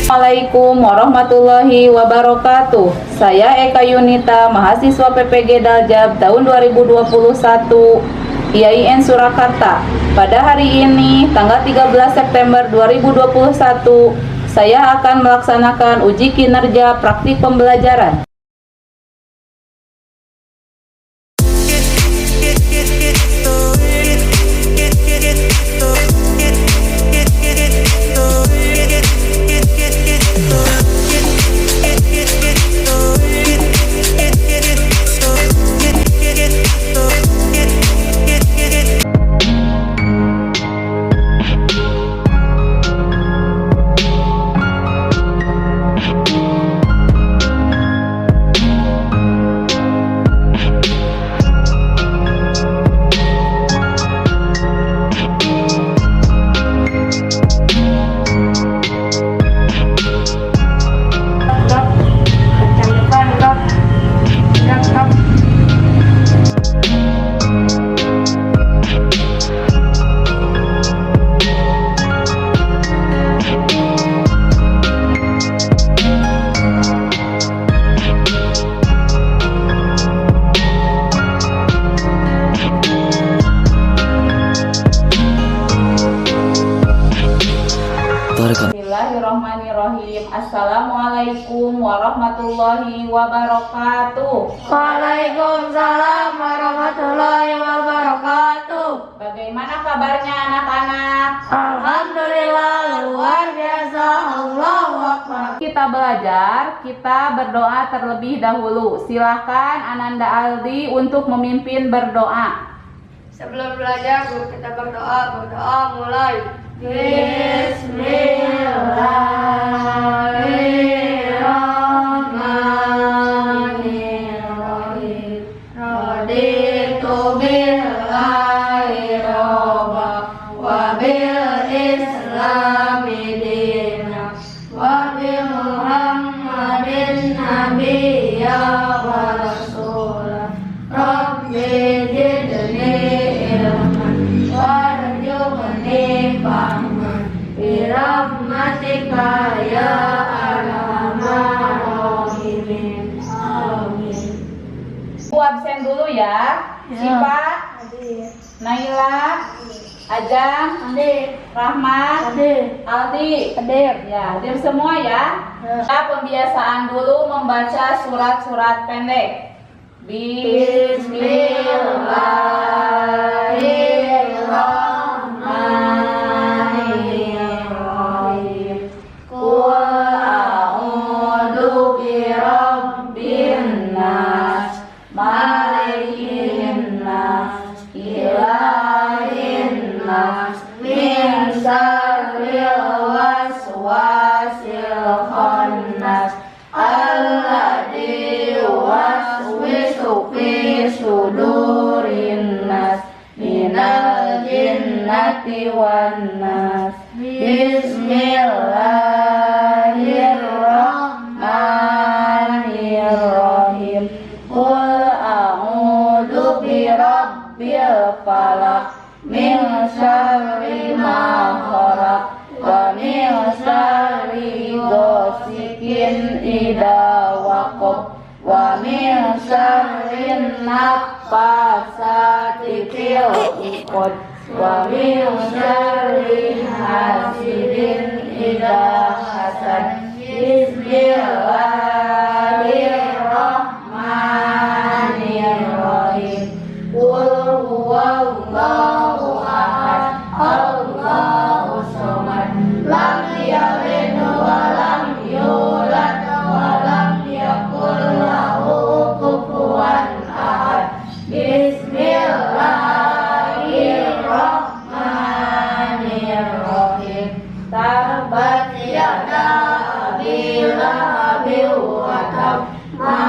Assalamualaikum warahmatullahi wabarakatuh. Saya Eka Yunita, mahasiswa PPG Daljab tahun 2021 IAIN Surakarta. Pada hari ini, tanggal 13 September 2021, saya akan melaksanakan uji kinerja praktik pembelajaran. Bismillahirrahmanirrahim. Assalamualaikum warahmatullahi wabarakatuh. Waalaikumsalam warahmatullahi wabarakatuh. Bagaimana kabarnya anak-anak? Alhamdulillah luar biasa. Allahu Akbar. Kita belajar, kita berdoa terlebih dahulu. Silahkan Ananda Aldi untuk memimpin berdoa. Sebelum belajar, kita berdoa. Berdoa mulai. Bismillahirrahmanirrahim. Raditu billahi robba wa bil islami dina wa bi Muhammadin nabiyya wa rasulah. Rabbi zidni ilman warzuqni fahman bi rahmatika ya arhamar rahimin. Amin. Bu absen dulu ya. Sipa, Naila, Ajang, Rahmat, Aldi, ya, hadir semua ya. Kita pembiasaan dulu membaca surat-surat pendek. Bismillahirrahmanirrahim. Qul a'udzu birabbin nas, malikin nas, ilahin nas, min syarril waswasil khannas, alladzi yuwaswisu fi sudurin nas, minal jinnati wan nas. Bismillahirrahmanirrahim. Qul a'udzu birabbil falaq, min syarri ma khalaq, wa min syarri ghasikin idza waqab, wa min syarri naffasati fil 'uqad, wa min syarri hasidin idza hasad. Bismillahirrahmanirrahim. Qul huwallahu ahad, Allahu samad, lam yalid wa lam yulad wa lam yakul lahu kufuwan ahad. Bismillahirrahmanirrahim. Tabat yada abi lahabin wa tab, ma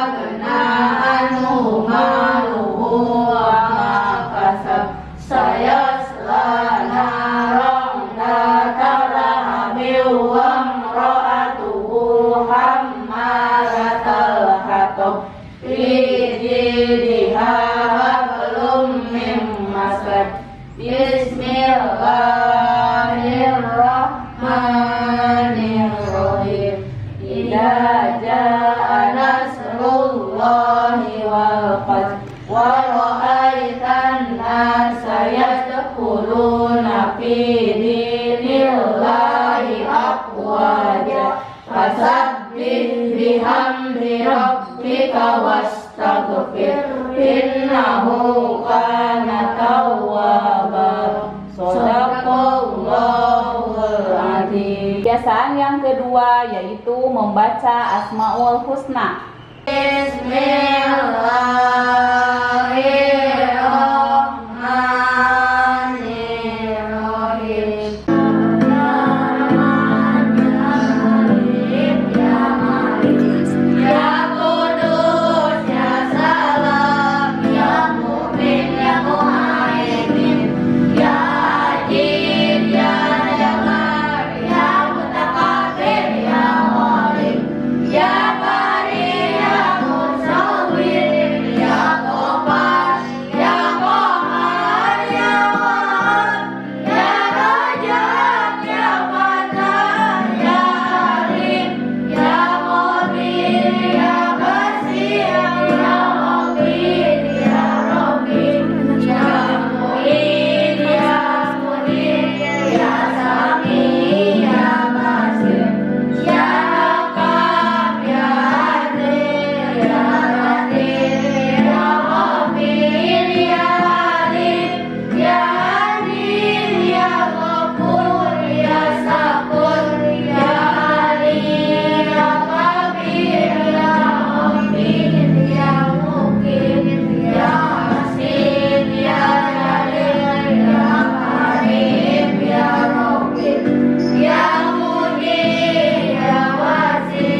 agna anhu maluhu wa ma kasab, sayasla naran dzata lahabin wa imra'atuhu hammalatal hatab, fi jidha hablum min masad. Bismillahirrahmanirrahim. Kebiasaan yang kedua yaitu membaca Asmaul Husna. Bismillahirrahmanirrahim. Ya Qudus, ya Salam, ya Mu'min, ya Muhaimin, ya Aziz, ya Jabbar, ya Mutakabbir, ya Ghalib, ya Bari, ya Musawwir, ya Ghaffar, ya Qahhar, ya Wahhab, ya Rajab, ya Fattah, ya Alim, ya Mughni, ya Basir, ya Mughni, ya Rabbi, ya Mu'in, ya Munir, ya Sami, ya Basir, ya Hakam, ya Adil, ya Latif, ya Khabir, ya Alim, ya Aziz, ya Ghafur, ya Shakur, ya Ali, ya Kabir, ya Hamid, ya Mukid, ya Hasin, ya Jalil, ya Karim, ya Rabbim, ya Mujib, ya Wasi,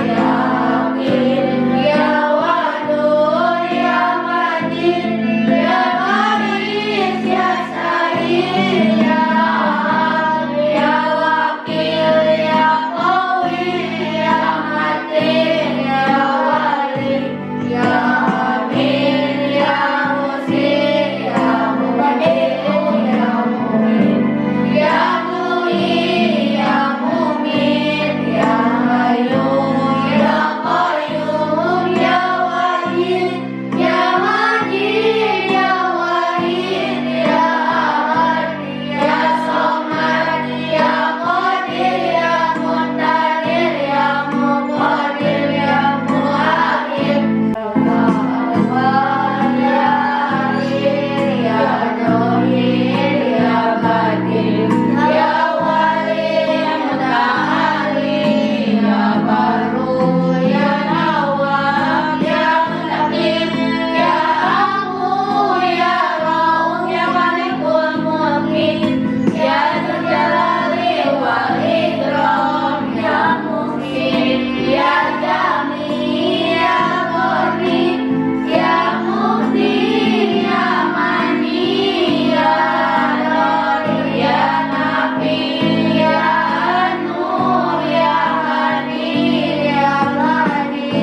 ya Hakim, ya Wadud, ya Majid, ya Baris, ya Syahid, ya Ahad, ya Wakil, ya Qawi, ya Matin, ya Wali, ya Amin, ya Musin, ya Mubin, ya Mu'min, ya Mu'in, ya Mu'min, ya Qayyum, ya Qayyum, ya Wahid, ya Majid, ya Wahid, ya Ahad, ya Samad, ya Qadir, ya Muqtadir, ya Muqaddir, ya Muakhir, ya Awwal, ya Akhir, ya Zahir, ya Batin, ya Wali, ya Muta'ali, ya Baru, ya Nawab, ya Mutaqim, ya Amu, ya Rauf, ya Malikul Mulkin, ya Dzul Jalali wal Ikram, ya Muhsin, ya Jami, ya Ghani, ya Mufti, ya Mani, ya Dhani, ya Nafi, ya Nur, ya Hadi, ya Mahdi,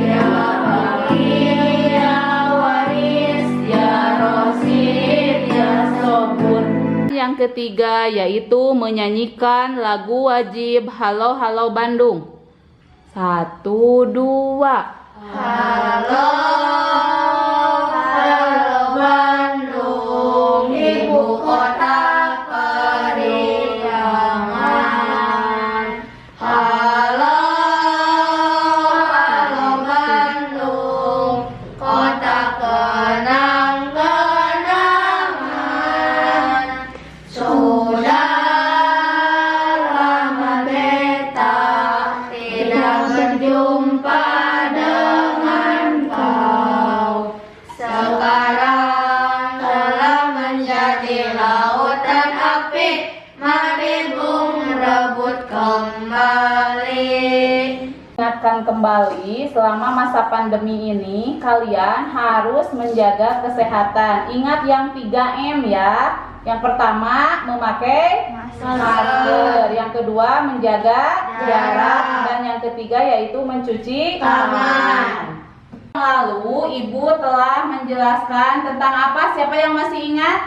ya Wakil, ya Waris, ya Rasid, ya Sabur. Yang ketiga yaitu menyanyikan lagu wajib Halo Halo Bandung. 1, 2. Halo, halo Bandung, ibu kota periangan. Halo, halo Bandung, kota kenang-kenangan. Sudah lama beta tidak berjumpa dengan kau. Sekarang telah menjadi lautan api, mari bung rebut kembali. Ingatkan kembali, selama masa pandemi ini kalian harus menjaga kesehatan. Ingat yang 3M ya. Yang pertama memakai masker, yang kedua menjaga jarak, dan yang ketiga yaitu mencuci tangan. Lalu ibu telah menjelaskan tentang apa? Siapa yang masih ingat?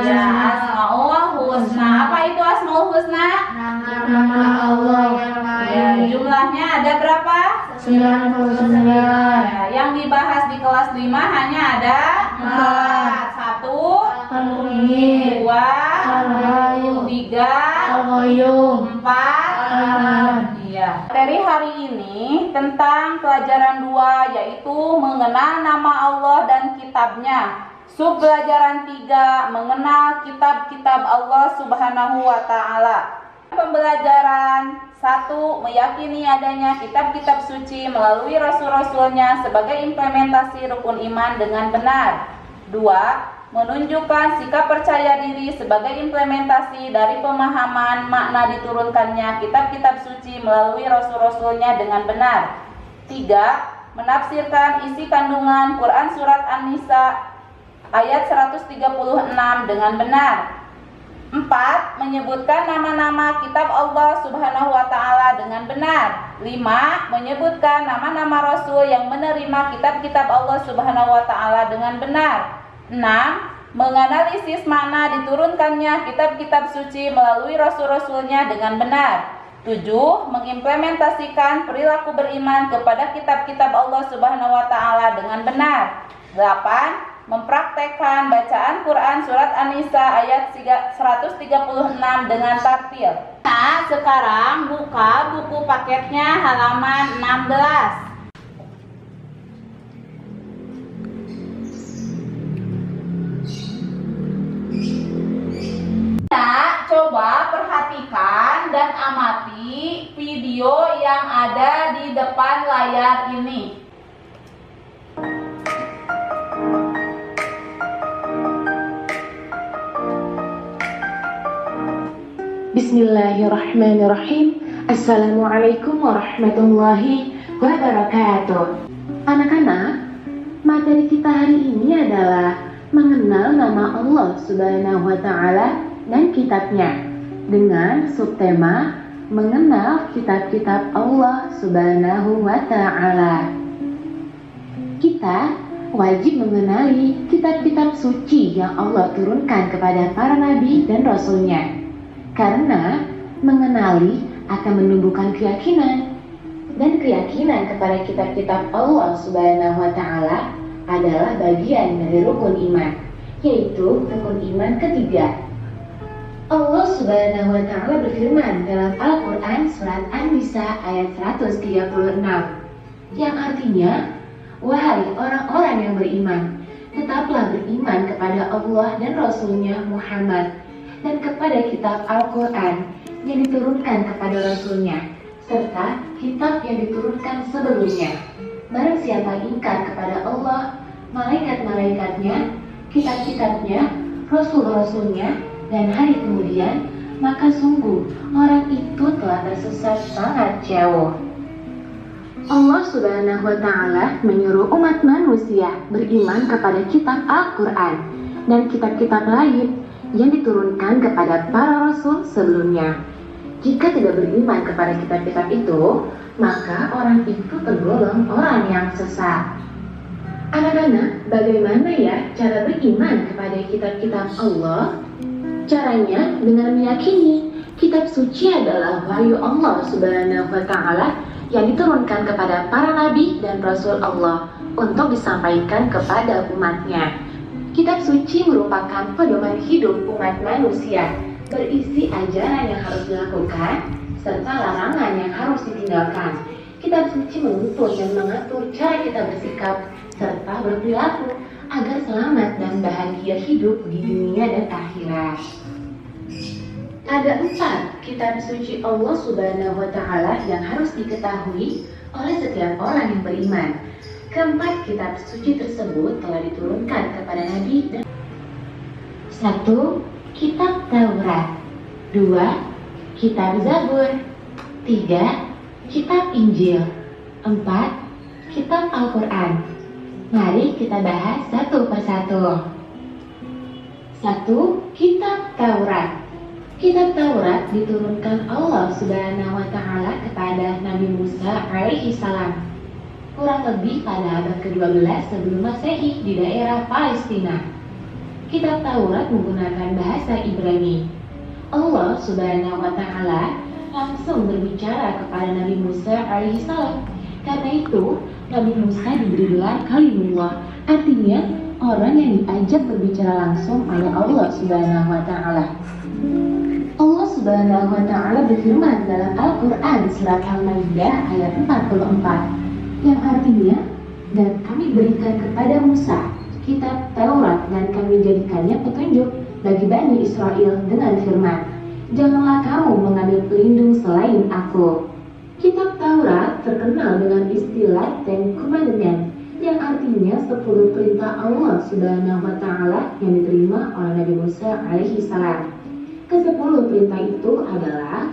Ya, Asmaul Husna. Apa itu Asmaul Husna? Nama Allah yang Ya, baik. jumlahnya ada berapa? 99. Ya, yang dibahas di kelas 5 hanya ada 4. 1, Al-Mu'min, 2, Al-Hayyu, 3, Al-Qayyum, 4. Al-Ahad. Iya. Materi hari ini tentang pelajaran 2 yaitu mengenal nama Allah dan kitabnya. Sub pelajaran 3 mengenal kitab-kitab Allah Subhanahu wa taala. Pembelajaran 1. Meyakini adanya kitab-kitab suci melalui rasul-rasulnya sebagai implementasi rukun iman dengan benar. 2. Menunjukkan sikap percaya diri sebagai implementasi dari pemahaman makna diturunkannya kitab-kitab suci melalui rasul-rasulnya dengan benar. 3. Menafsirkan isi kandungan Quran Surat An-Nisa ayat 136 dengan benar. 4. Menyebutkan nama-nama kitab Allah Subhanahu wa Ta'ala dengan benar. 5. Menyebutkan nama-nama Rasul yang menerima kitab-kitab Allah Subhanahu wa Ta'ala dengan benar. 6. Menganalisis makna diturunkannya kitab-kitab suci melalui rasul-rasulnya dengan benar. 7. Mengimplementasikan perilaku beriman kepada kitab-kitab Allah Subhanahu wa Ta'ala dengan benar. 8. Mempraktekkan bacaan Quran Surat An-Nisa ayat 136 dengan tartil. Nah, sekarang buka buku paketnya halaman 16. Coba perhatikan dan amati video yang ada di depan layar ini. Bismillahirrahmanirrahim. Assalamualaikum warahmatullahi wabarakatuh. Anak-anak, materi kita hari ini adalah mengenal nama Allah Subhanahu wa Ta'ala dan kitabnya dengan subtema mengenal kitab-kitab Allah Subhanahu wa Ta'ala. Kita wajib mengenali kitab-kitab suci yang Allah turunkan kepada para nabi dan rasulnya, karena mengenali akan menumbuhkan keyakinan, dan keyakinan kepada kitab-kitab Allah Subhanahu wa Ta'ala adalah bagian dari rukun iman, yaitu rukun iman ketiga. Allah Subhanahu wa Ta'ala berfirman dalam Al-Quran Surat An-Nisa ayat 136, yang artinya, wahai orang-orang yang beriman, tetaplah beriman kepada Allah dan Rasulnya Muhammad, dan kepada kitab Al-Quran yang diturunkan kepada Rasulnya, serta kitab yang diturunkan sebelumnya. Barang siapa ingkar kepada Allah, malaikat-malaikatnya, kitab-kitabnya, rasul-rasulnya, dan hari kemudian, maka sungguh orang itu telah tersesat sangat jauh. Allah Subhanahu wa Ta'ala menyuruh umat manusia beriman kepada kitab Al-Quran dan kitab-kitab lain yang diturunkan kepada para rasul sebelumnya. Jika tidak beriman kepada kitab-kitab itu, maka orang itu tergolong orang yang sesat. Anak-anak, bagaimana ya cara beriman kepada kitab-kitab Allah? Caranya dengan meyakini kitab suci adalah wahyu Allah Subhanahu wa Ta'ala yang diturunkan kepada para nabi dan rasul Allah untuk disampaikan kepada umatnya. Kitab suci merupakan pedoman hidup umat manusia, berisi ajaran yang harus dilakukan serta larangan yang harus ditinggalkan. Kitab suci menuntut dan mengatur cara kita bersikap serta berperilaku agar selamat dan bahagia hidup di dunia dan akhirat. Ada 4 kitab suci Allah Subhanahu wa Ta'ala yang harus diketahui oleh setiap orang yang beriman. Keempat kitab suci tersebut telah diturunkan kepada Nabi dan 1. Kitab Taurat, 2. Kitab Zabur, 3. Kitab Injil, 4. Kitab Al-Quran. Mari kita bahas satu persatu. 1. Kitab Taurat. Kitab Taurat diturunkan Allah Subhanahu wa Ta'ala kepada Nabi Musa alaihi salam kurang lebih pada abad ke-12 sebelum Masehi di daerah Palestina. Kitab Taurat menggunakan bahasa Ibrani. Allah Subhanahu wa Ta'ala langsung berbicara kepada Nabi Musa alaihi salam. Karena itu, Nabi Musa diberi gelar Kalimullah, artinya orang yang diajak berbicara langsung oleh Allah Subhanahu wa Ta'ala. Allah Subhanahu wa Ta'ala berfirman dalam Al-Quran Surat Al-Maidah ayat 44, yang artinya, dan kami berikan kepada Musa kitab Taurat dan kami jadikannya petunjuk bagi Bani Israel dengan firman, janganlah kamu mengambil pelindung selain aku. Kitab Taurat terkenal dengan istilah Ten Commandments, yang artinya 10 perintah Allah Subhanahu wa Ta'ala yang diterima oleh Nabi Musa alaihi salam. Ke-10 perintah itu adalah: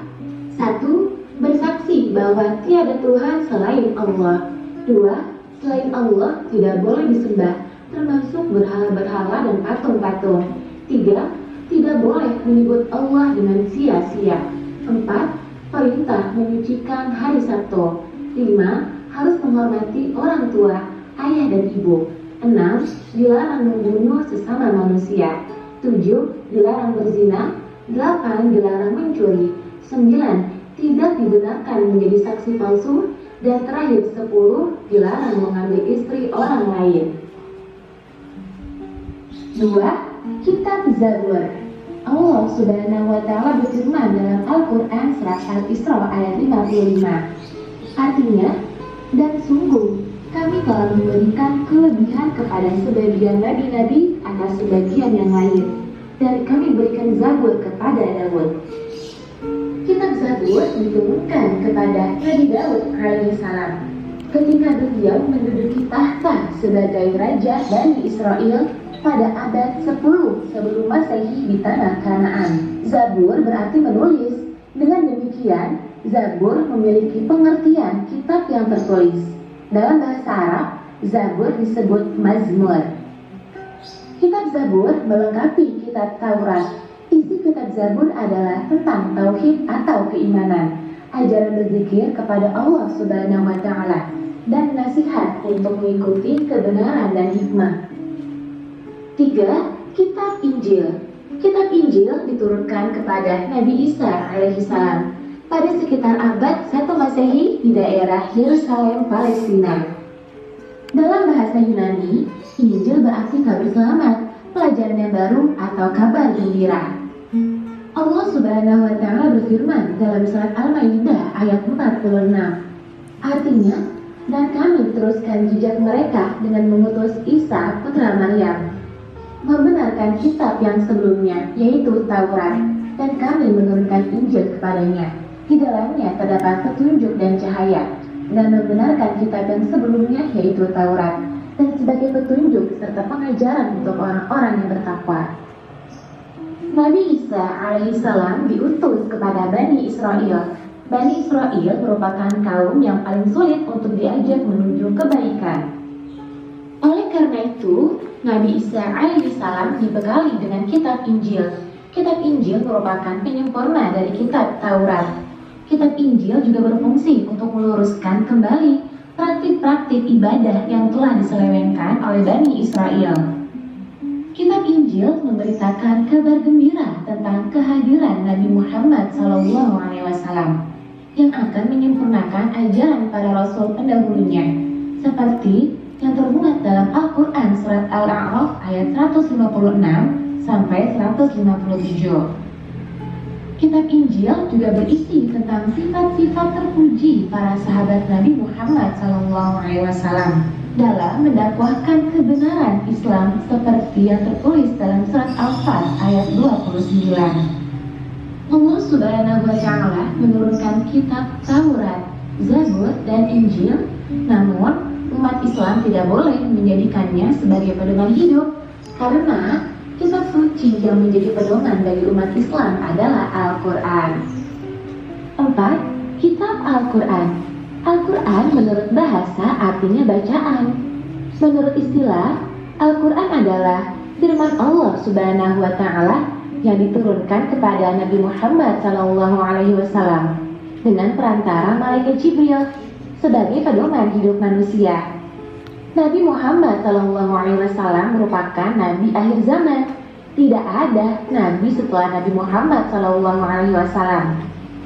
1. Bersaksi bahwa tiada Tuhan selain Allah. 2. Selain Allah tidak boleh disembah, termasuk berhala-berhala dan patung-patung. 3. Tidak boleh menyebut Allah dengan sia-sia. 4. Perintah menyucikan hari Sabtu. 5. Harus menghormati orang tua, ayah dan ibu. 6. Dilarang membunuh sesama manusia. 7. Dilarang berzina. 8. Dilarang mencuri. 9. Tidak dibenarkan menjadi saksi palsu. Dan terakhir 10. Dilarang mengambil istri orang lain. 2. Kitab Zabur. Allah Subhanahu wa Ta'ala berfirman dalam Al-Quran surat Al-Isra ayat 55. Artinya, dan sungguh kami telah memberikan kelebihan kepada sebagian nabi-nabi atas sebagian yang lain, dan kami berikan Zabur kepada Daud. Kitab Zabur diturunkan kepada Nabi Daud alaihissalam ketika beliau menduduki tahta sebagai raja Bani Israel pada abad 10 sebelum Masehi di tanah Kanaan. Zabur berarti menulis. Dengan demikian, Zabur memiliki pengertian kitab yang tertulis. Dalam bahasa Arab, Zabur disebut Mazmur. Kitab Zabur melengkapi kitab Taurat. Isi kitab Zabur adalah tentang tauhid atau keimanan, ajaran berzikir kepada Allah Subhanahu wa Ta'ala, dan nasihat untuk mengikuti kebenaran dan hikmah. 3. Kitab Injil. Kitab Injil diturunkan kepada Nabi Isa alaihissalam pada sekitar abad 1 Masehi di daerah Yerusalem, Palestina. Dalam bahasa Yunani, Injil berarti kabar selamat, pelajaran yang baru atau kabar gembira. Allah Subhanahu wa Ta'ala berfirman dalam surat Al-Maidah ayat 46. Artinya, dan kami teruskan jejak mereka dengan mengutus Isa putra Maryam, membenarkan kitab yang sebelumnya, yaitu Taurat, dan kami menurunkan Injil kepadanya. Di dalamnya terdapat petunjuk dan cahaya, dan membenarkan kitab yang sebelumnya, yaitu Taurat, dan sebagai petunjuk serta pengajaran untuk orang-orang yang bertakwa. Nabi Isa alaihissalam diutus kepada Bani Israel. Bani Israel merupakan kaum yang paling sulit untuk diajak menuju kebaikan. Oleh karena itu, Nabi Isa alaihissalam dibekali dengan kitab Injil. Kitab Injil merupakan penyempurna dari kitab Taurat. Kitab Injil juga berfungsi untuk meluruskan kembali praktik-praktik ibadah yang telah diselewengkan oleh Bani Israel. Kitab Injil memberitakan kabar gembira tentang kehadiran Nabi Muhammad SAW yang akan menyempurnakan ajaran para rasul pendahulunya, seperti yang termuat dalam Al-Quran surat Al-A'raf ayat 156 sampai 157. Kitab Injil juga berisi tentang sifat-sifat terpuji para sahabat Nabi Muhammad SAW dalam mendakwahkan kebenaran Islam seperti yang tertulis dalam surat Al-Fat ayat 29. Allah Subhanahu wa Ta'ala menurunkan kitab Taurat, Zabur, dan Injil, namun umat Islam tidak boleh menjadikannya sebagai pedoman hidup, karena kitab suci yang menjadi pedoman bagi umat Islam adalah Al-Quran. 4. Kitab Al-Quran. Al-Quran menurut bahasa artinya bacaan. Menurut istilah, Al-Quran adalah firman Allah Subhanahu wa Ta'ala yang diturunkan kepada Nabi Muhammad SAW dengan perantara malaikat Jibril sebagai pedoman hidup manusia. Nabi Muhammad SAW merupakan Nabi akhir zaman. Tidak ada Nabi setelah Nabi Muhammad SAW,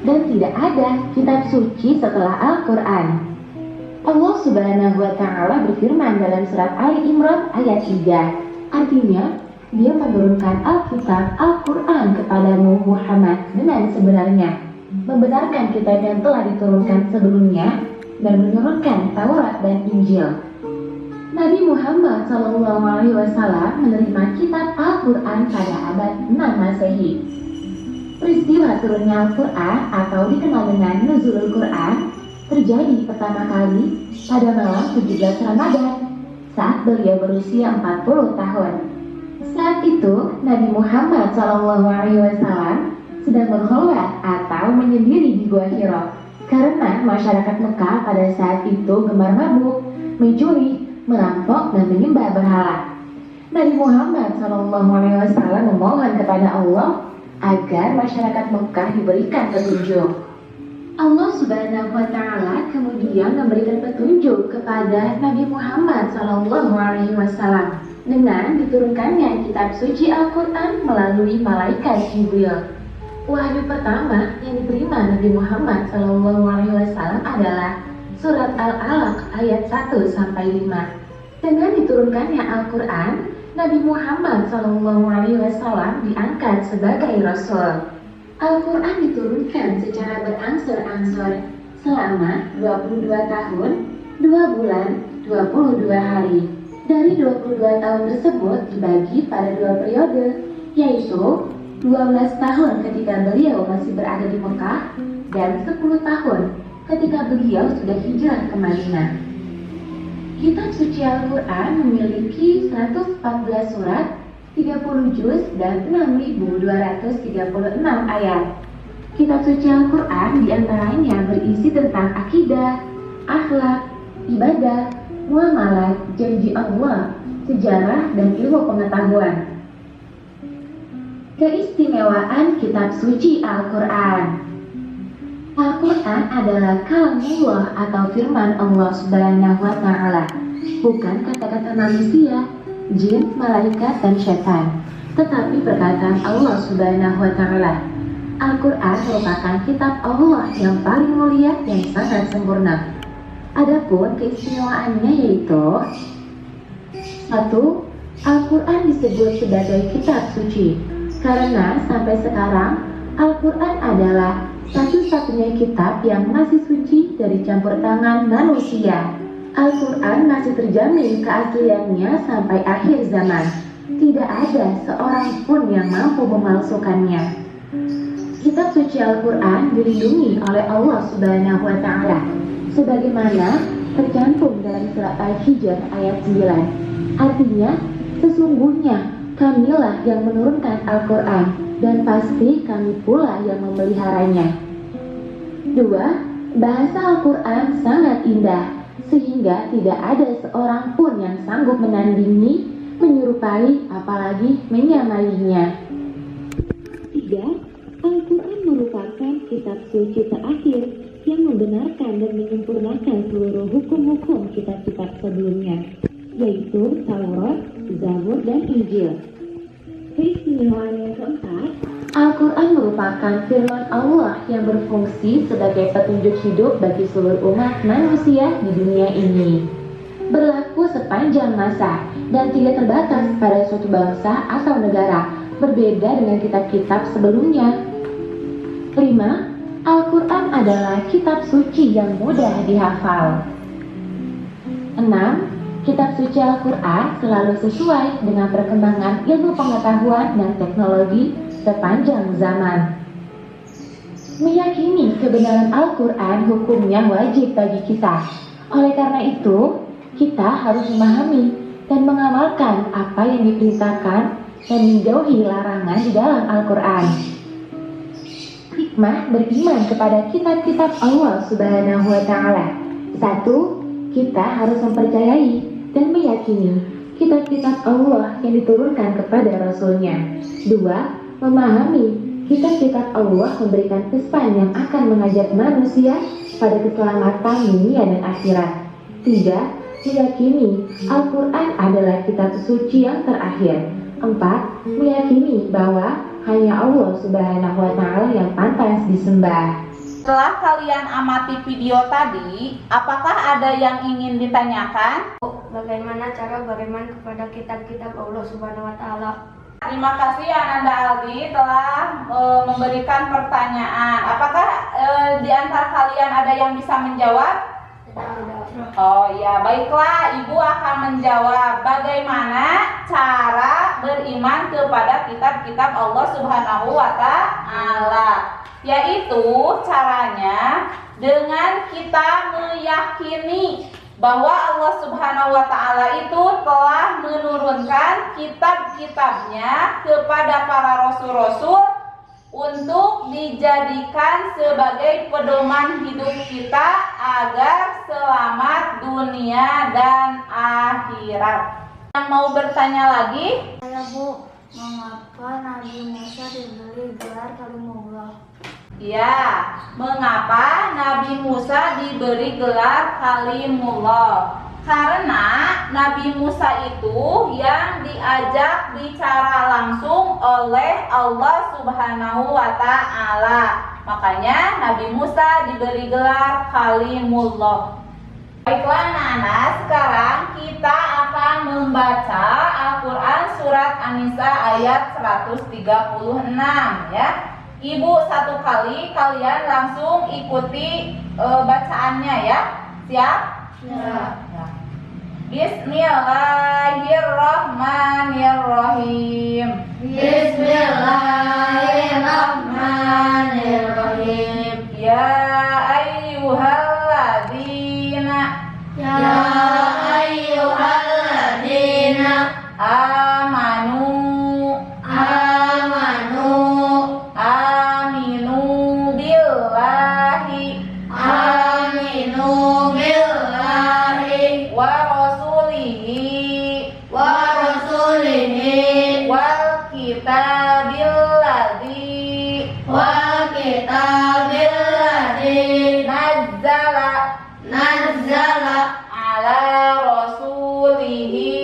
dan tidak ada kitab suci setelah Al-Quran. Allah Subhanahu wa Ta'ala berfirman dalam surat Ali Imran ayat 3. Artinya, Dia menurunkan Alkitab Al-Quran kepadamu Muhammad dengan sebenarnya, membenarkan kitab yang telah diturunkan sebelumnya, dan menurunkan Taurat dan Injil. Nabi Muhammad SAW menerima kitab Al-Quran pada abad 6 Masehi. Peristiwa turunnya Al-Quran atau dikenal dengan Nuzulul Quran terjadi pertama kali pada malam 17 Ramadan saat beliau berusia 40 tahun. Saat itu Nabi Muhammad SAW sedang berkholwat atau menyendiri di Gua Hira karena masyarakat Mekah pada saat itu gemar mabuk, mencuri, merampok, dan menyembah berhala. Nabi Muhammad SAW memohon kepada Allah agar masyarakat Mekah diberikan petunjuk. Allah Subhanahu wa Ta'ala kemudian memberikan petunjuk kepada Nabi Muhammad SAW dengan diturunkannya kitab suci Al-Quran melalui malaikat Jibril. Wahyu pertama yang diterima Nabi Muhammad SAW adalah surat Al-Alaq ayat 1-5. Dengan diturunkannya Al-Quran, Nabi Muhammad SAW diangkat sebagai Rasul. Al-Quran diturunkan secara berangsur-angsur selama 22 tahun, 2 bulan, 22 hari. Dari 22 tahun tersebut dibagi pada 2 periode, yaitu 12 tahun ketika beliau masih berada di Mekah dan 10 tahun ketika beliau sudah hijrah ke Madinah. Kitab suci Al-Quran memiliki 114 surat, 30 juz, dan 6.236 ayat. Kitab suci Al-Quran diantaranya berisi tentang akidah, akhlak, ibadah, muamalah, janji Allah, sejarah, dan ilmu pengetahuan. Keistimewaan kitab suci Al-Quran. Al-Quran adalah kalamullah atau firman Allah Subhanahu wa Ta'ala, bukan kata-kata manusia, jin, malaikat, dan syaitan, tetapi perkataan Allah Subhanahu wa Ta'ala. Al-Quran merupakan kitab Allah yang paling mulia dan sangat sempurna. Adapun keistimewaannya yaitu 1. Al-Quran disebut sebagai kitab suci karena sampai sekarang Al-Quran adalah satu-satunya kitab yang masih suci dari campur tangan manusia. Al-Quran masih terjamin keasliannya sampai akhir zaman. Tidak ada seorang pun yang mampu memalsukannya. Kitab suci Al-Quran dilindungi oleh Allah Subhanahu wa Ta'ala, sebagaimana tercantum dalam surat Al-Hijr ayat 9. Artinya, sesungguhnya Kamilah yang menurunkan Al-Quran, dan pasti kami pula yang memeliharanya. 2. Bahasa Al-Quran sangat indah, sehingga tidak ada seorang pun yang sanggup menandingi, menyerupai, apalagi menyamainya. 3. Al-Quran merupakan kitab suci terakhir yang membenarkan dan menyempurnakan seluruh hukum-hukum kitab-kitab sebelumnya, yaitu Taurat, Zabur, dan Injil. Keistimewaan yang keempat, Al-Quran merupakan firman Allah yang berfungsi sebagai petunjuk hidup bagi seluruh umat manusia di dunia ini. Berlaku sepanjang masa dan tidak terbatas pada suatu bangsa atau negara, berbeda dengan kitab-kitab sebelumnya. 5. Al-Quran adalah kitab suci yang mudah dihafal. 6. Kitab suci Al-Quran selalu sesuai dengan perkembangan ilmu pengetahuan dan teknologi sepanjang zaman. Meyakini kebenaran Al-Quran hukumnya wajib bagi kita. Oleh karena itu, kita harus memahami dan mengamalkan apa yang diperintahkan dan menjauhi larangan di dalam Al-Quran. Hikmah beriman kepada kitab-kitab Allah Subhanahu wa Ta'ala. 1. Kita harus mempercayai dan meyakini kitab-kitab Allah yang diturunkan kepada Rasul-Nya. 2. Memahami kitab-kitab Allah memberikan pesan yang akan mengajak manusia pada keselamatan dunia dan akhirat. 3. Meyakini Al-Quran adalah kitab suci yang terakhir. 4. Meyakini bahwa hanya Allah Subhanahu wa Ta'ala yang pantas disembah. Setelah kalian amati video tadi, apakah ada yang ingin ditanyakan? Bagaimana cara beriman kepada kitab-kitab Allah Subhanahu wa Ta'ala? Terima kasih Ananda Aldi telah memberikan pertanyaan. Apakah di antara kalian ada yang bisa menjawab? Oh ya, baiklah, Ibu akan menjawab bagaimana cara beriman kepada kitab-kitab Allah Subhanahu wa Ta'ala. Yaitu caranya dengan kita meyakini bahwa Allah Subhanahu wa Ta'ala itu telah menurunkan kitab-kitabnya kepada para rasul-rasul untuk dijadikan sebagai pedoman hidup kita agar selamat dunia dan akhirat. Yang mau bertanya lagi? Saya Bu, mengapa Nabi Musa diberi gelar Kalimullah? Ya, mengapa Nabi Musa diberi gelar Kalimullah? Karena Nabi Musa itu yang diajak bicara langsung oleh Allah Subhanahu wa Ta'ala. Makanya Nabi Musa diberi gelar Kalimullah. Baiklah anak-anak, sekarang kita akan membaca Al-Quran Surat An-Nisa ayat 136 ya. Ibu satu kali, kalian langsung ikuti bacaannya ya. Siap? Ya. Bismillahirrahmanirrahim. Bismillahirrahmanirrahim. Ya ayyuhalladzina amanu aminu billahi wa rasulihi wal kitabil ladzi nazzala ala rasulihi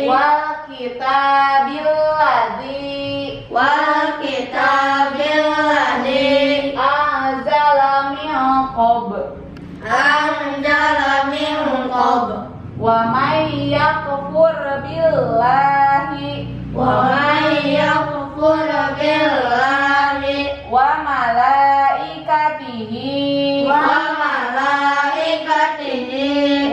wal kitabil ladzi anzala min qabl wa may yakfur billahi wa malaikatihi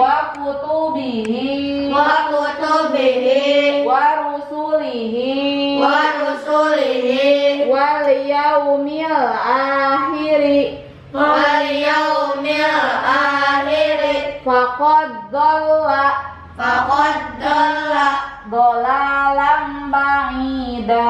wa kutubihi wa rusulihi wal yaumil akhiri faqad dhalla dhalalan ba'ida.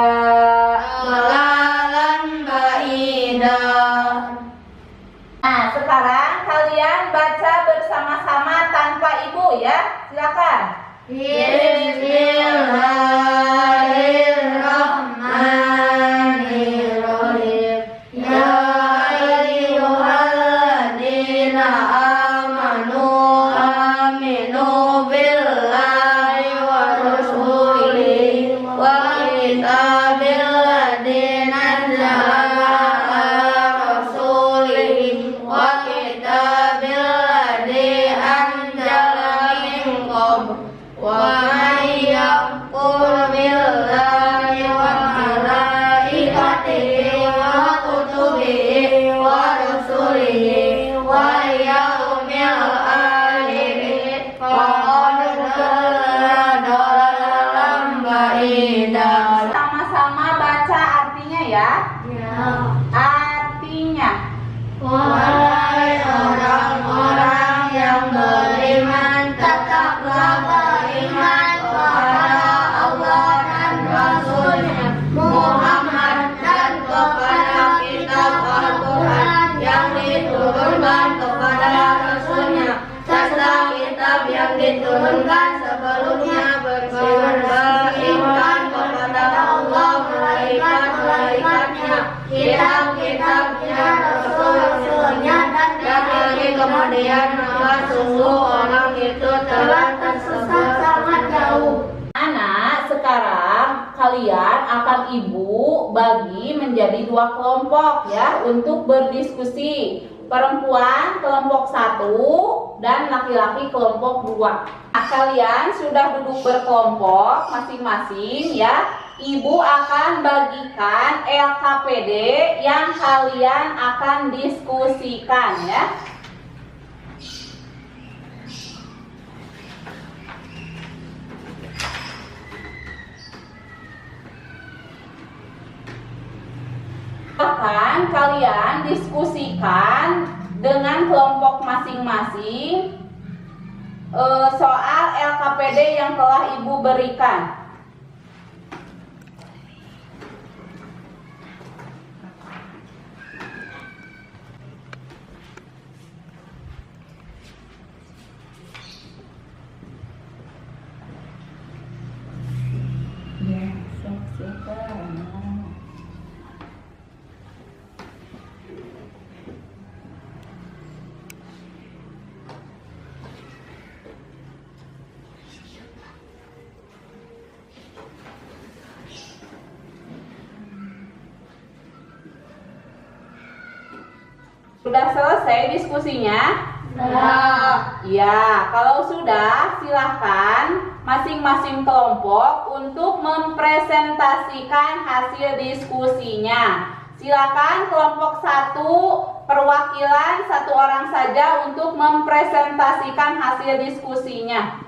Nah, sekarang kalian baca bersama-sama tanpa ibu ya. Silakan. Bismillahirrahmanirrahim. Ya ayyuhalladzina amanu aminu billahi wa rasulihi wa kitabil ladzi nazzala ala rasulihi wa kitabil ladzi anzala min qabl wa may yakfur billahi wa malaikatihi wa kutubihi wa rusulihi wal yaumil akhir faqad dhalla dhalalan ba'ida. Sama-sama baca artinya ya. Artinya, Wahai orang-orang yang beriman, tetaplah beriman kepada Allah dan Rasul-Nya Muhammad dan kepada kitab Al-Quran yang diturunkan kepada Rasul-Nya serta kitab yang diturunkan sebelumnya, beriman kepada Allah, malaikat-malaikatnya, kitab-kitabnya, rasul-rasulnya, dan dari kemudian maka sungguh orang itu telah tersesat sangat jauh. anak, sekarang kalian akan ibu bagi menjadi dua kelompok ya untuk berdiskusi. Perempuan kelompok 1 dan laki-laki kelompok 2. Nah, kalian sudah duduk berkelompok masing-masing ya. Ibu akan bagikan LKPD yang kalian akan diskusikan ya. Silahkan kalian diskusikan dengan kelompok masing-masing soal LKPD yang telah Ibu berikan. Sudah selesai diskusinya? Ya, kalau sudah silahkan masing-masing kelompok untuk mempresentasikan hasil diskusinya. Silakan kelompok 1 perwakilan 1 orang saja untuk mempresentasikan hasil diskusinya.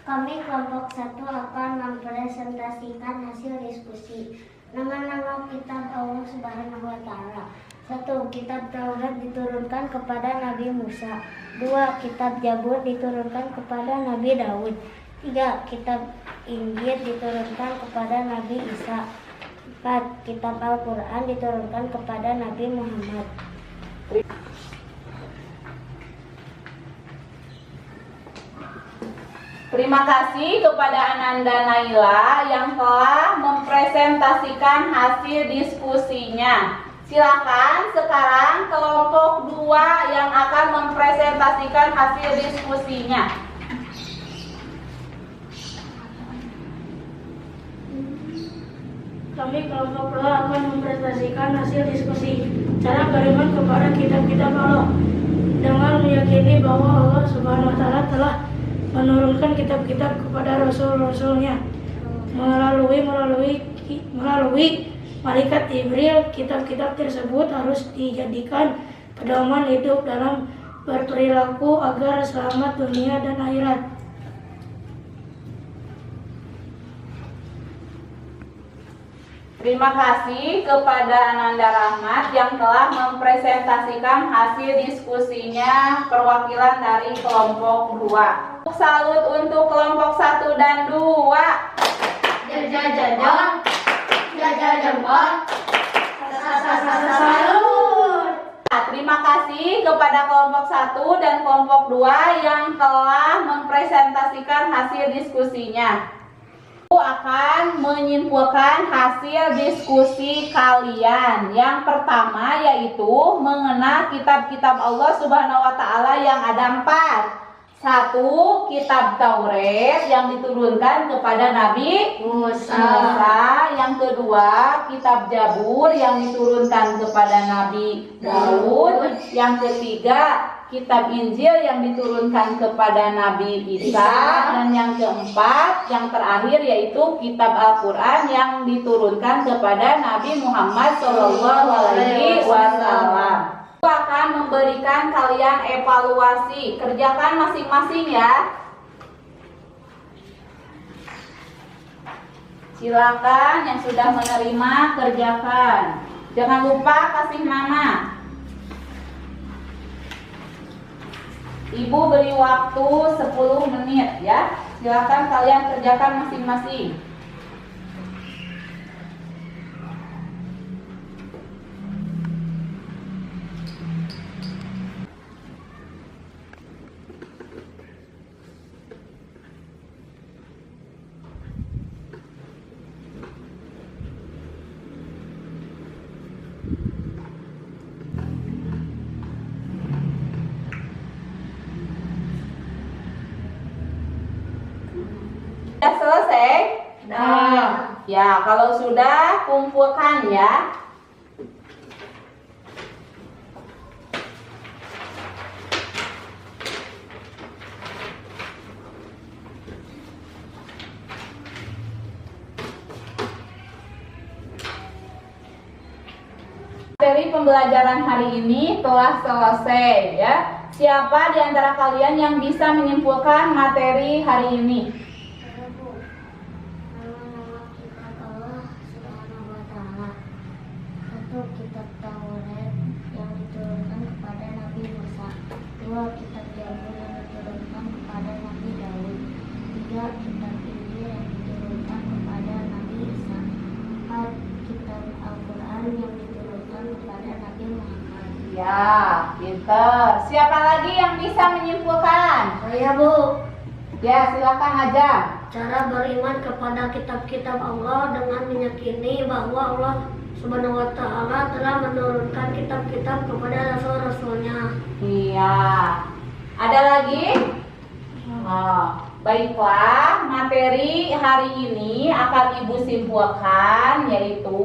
Kami kelompok 1 akan mempresentasikan hasil diskusi. Nama-nama kitab Allah Subhanahu wa Ta'ala. 1. Kitab Taurat diturunkan kepada Nabi Musa. 2. Kitab Zabur diturunkan kepada Nabi Daud. 3. Kitab Injil diturunkan kepada Nabi Isa. 4. Kitab Al-Quran diturunkan kepada Nabi Muhammad. Terima kasih kepada Ananda Naila yang telah mempresentasikan hasil diskusinya. Silakan sekarang kelompok 2 yang akan mempresentasikan hasil diskusinya. Kami kelompok 2 akan mempresentasikan hasil diskusi cara beriman kepada kitab-kitab Allah dengan meyakini bahwa Allah Subhanahu wa Ta'ala telah menurunkan kitab-kitab kepada rasul-rasulnya melalui malaikat Jibril. Kitab-kitab tersebut harus dijadikan pedoman hidup dalam berperilaku agar selamat dunia dan akhirat. Terima kasih kepada Ananda Rahmat yang telah mempresentasikan hasil diskusinya perwakilan dari kelompok 2. Salut untuk kelompok 1 dan 2. Terima kasih kepada kelompok 1 dan kelompok 2 yang telah mempresentasikan hasil diskusinya. Aku akan menyimpulkan hasil diskusi kalian. Yang pertama yaitu mengenal kitab-kitab Allah Subhanahu wa Ta'ala yang ada 4. 1. Kitab Taurat yang diturunkan kepada Nabi Musa. Yang kedua, kitab Zabur yang diturunkan kepada Nabi Daud. Yang ketiga, kitab Injil yang diturunkan kepada Nabi Isa. Dan yang keempat, yang terakhir yaitu kitab Al-Quran yang diturunkan kepada Nabi Muhammad SAW. Aku akan memberikan kalian evaluasi. Kerjakan masing-masing ya. Silakan yang sudah menerima kerjakan. Jangan lupa kasih nama. Ibu beri waktu 10 menit ya. Silakan kalian kerjakan masing-masing. Sudah selesai? Ya, kalau sudah kumpulkan ya. Materi pembelajaran hari ini telah selesai ya. Siapa di antara kalian yang bisa menyimpulkan materi materi hari ini? Nama-nama kitab Allah Subhanahu wa Ta'ala. 1. Kitab Taurat yang diturunkan kepada Nabi Musa. 2. Kitab Zabur yang diturunkan kepada Nabi Daud. 3. Kitab Injil yang diturunkan kepada Nabi Isa. 4. Kitab Al-Quran yang diturunkan kepada Nabi Muhammad. Ya, pinter. Siapa lagi yang bisa menyimpulkan? Saya, Bu. Ya, silakan aja. Cara beriman kepada kitab-kitab Allah dengan meyakini bahwa Allah Subhanahu wa Ta'ala telah menurunkan kitab-kitab kepada rasul-rasulnya. Iya. Ada lagi? Oh, baiklah, materi hari ini akan Ibu simpulkan, yaitu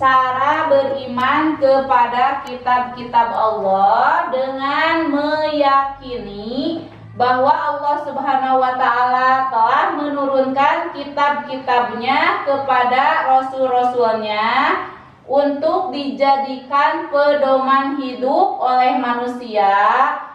cara beriman kepada kitab-kitab Allah dengan meyakini bahwa Allah Subhanahu wa Ta'ala telah menurunkan kitab-kitabnya kepada rasul-rasulnya untuk dijadikan pedoman hidup oleh manusia,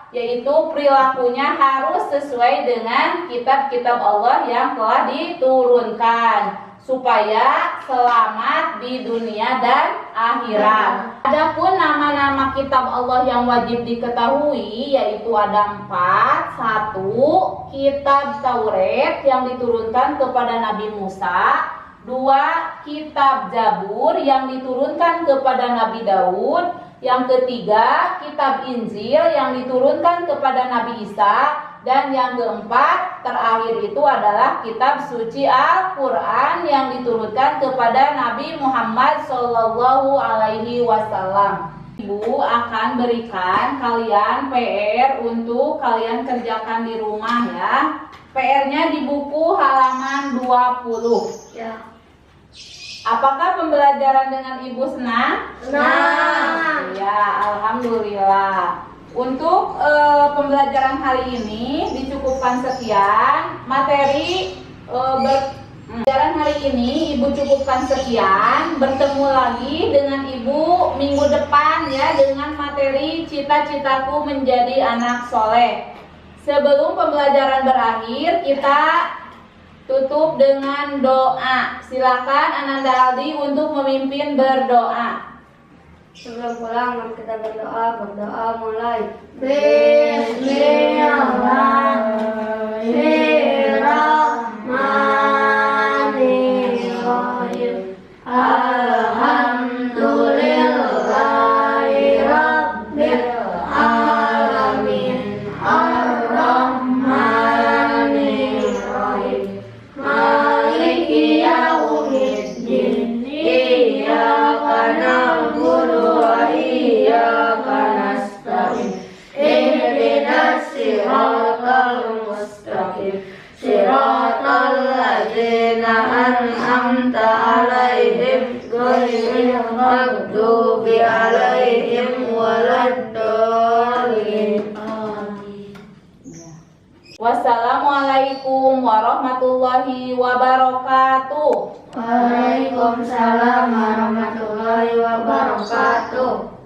yaitu perilakunya harus sesuai dengan kitab-kitab Allah yang telah diturunkan supaya selamat di dunia dan akhirat. Adapun nama-nama kitab Allah yang wajib diketahui yaitu ada 4. 1. Kitab Taurat yang diturunkan kepada Nabi Musa. 2. Kitab Zabur yang diturunkan kepada Nabi Daud. Yang ketiga, kitab Injil yang diturunkan kepada Nabi Isa. Dan yang keempat, terakhir itu adalah kitab suci Al-Quran yang diturunkan kepada Nabi Muhammad SAW. Ibu akan berikan kalian PR untuk kalian kerjakan di rumah ya. PR-nya di buku halaman 20. Ya. Apakah pembelajaran dengan Ibu senang? Senang. Ya, alhamdulillah. Untuk pembelajaran hari ini dicukupkan sekian. Materi pembelajaran hari ini Ibu cukupkan sekian. Bertemu lagi dengan Ibu minggu depan ya dengan materi cita-citaku menjadi anak soleh. Sebelum pembelajaran berakhir, kita tutup dengan doa. Silakan Ananda Aldi untuk memimpin berdoa. Sebelum pulang, mari kita berdoa mulai. Bismillahirrahmanirrahim. Alhamdulillahi Rabbil Alamin. Ar-Rahmanirrahim. Maliki yaumiddin. Iyyaka na'budu wa iyyaka nasta'in. Ihdinas siratal mustaqim. Siratal ladzina an'amta 'alaihim ghairil maghdubi 'alaihim waladdallin. Amin. Wassalamualaikum warahmatullahi wabarakatuh. Waalaikumsalam warahmatullahi wabarakatuh.